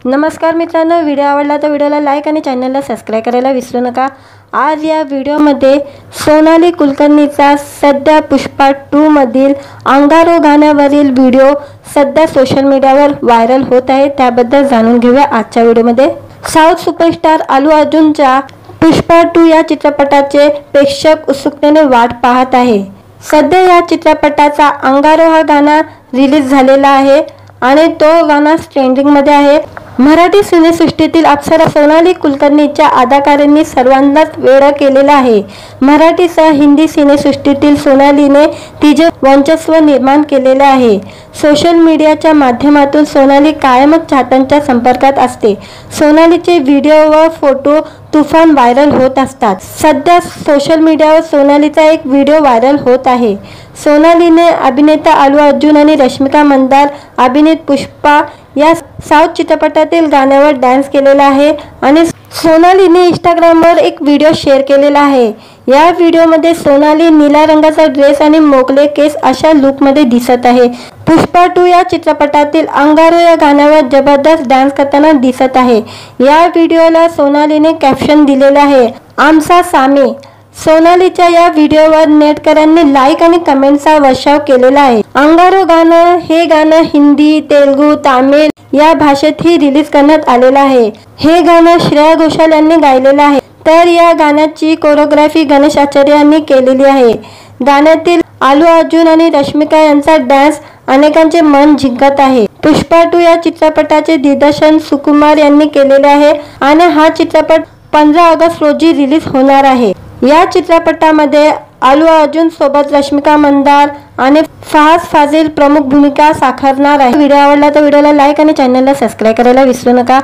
नमस्कार मित्रांनो, व्हिडिओ आवडला तर व्हिडिओला लाईक आणि चॅनलला सबस्क्राइब करायला विसरू नका। आज या व्हिडिओमध्ये सोनाली कुलकर्णीचा सध्या पुष्पा 2 मधील अंगारो गाण्यावरील व्हिडिओ सध्या सोशल मीडियावर व्हायरल होत आहे, त्याबद्दल जाणून घेऊया आजच्या व्हिडिओमध्ये। साऊथ सुपरस्टार अल्लू अर्जुनच्या पुष्पा 2 या चित्रपटाचे प्रेक्षक उत्सुकतेने वाट पाहत आहे। सध्या या चित्रपटाचा अंगारो हा गाणं रिलीज झालेला आहे आणि तो गाणं ट्रेंडिंग मध्ये आहे। मराठी सिनेसृष्टीतील अप्सरा सोनाली कुलकर्णीच्या अदाकारांनी सर्वांनाच वेड केलेला आहे। मराठीसह हिंदी सिनेसृष्टीतील सोनालीने तिचे वर्चस्व निर्माण केलेले आहे। सोशल मीडियाच्या माध्यमातून सोनाली कायमच चाहत्यांच्या संपर्कात असते। सोनालीचे व्हिडिओ व फोटो तुफान व्हायरल होत असतात। सध्या सोशल मीडियावर सोनालीचा एक व्हिडिओ व्हायरल होत आहे। सोनालीने अभिनेता अल्लू अर्जुन आणि रश्मिका मंदार अभिनीत पुष्पा या साऊथ चित्रपटातील गाण्यावर डान्स केलेला आहे आणि सोनालीने इंस्टाग्रामवर एक व्हिडिओ शेअर केलेला आहे। या व्हिडिओमध्ये सोनाली निळ्या रंगाचा ड्रेस आणि मोकळे केस अशा लुकमध्ये दिसत आहे। पुष्पा 2 या चित्रपटातील अंगारो या गाण्यावर जबरदस्त डान्स करताना दिसत आहे। या व्हिडिओला सोनालीने कॅप्शन दिलेले आहे, आमचा सामी। सोनालीच्या या व्हिडिओवर नेटकऱ्यांनी लाईक आणि कमेंटचा वर्षाव केलेला आहे। अंगारो गाणं हे गाणं हिंदी, तेलुगू, तामिळ या भाषेतही रिलीज करण्यात आलेलं आहे। हे गाणं श्रेया घोषाल यांनी गायलेलं आहे, तर या गाण्याची कोरिओग्राफी गणेश आचार्य यांनी केलेली आहे। गाण्यातील अल्लू अर्जुन आणि रश्मिका यांचा डान्स अनेकांचे मन जिंकत आहे। पुष्पा 2 या चित्रपटाचे दिग्दर्शन सुकुमार यांनी केलेले आहे आणि हा चित्रपट 15 ऑगस्ट रोजी रिलीज होणार आहे। या चित्रपटामध्ये अल्लू अर्जुन सोबत रश्मिका मंदार आणि फहाद फाजिल प्रमुख भूमिका साकारणार आहे। व्हिडिओ आवडला तर व्हिडिओला लाईक आणि चॅनलला सबस्क्राइब करायला विसरू नका।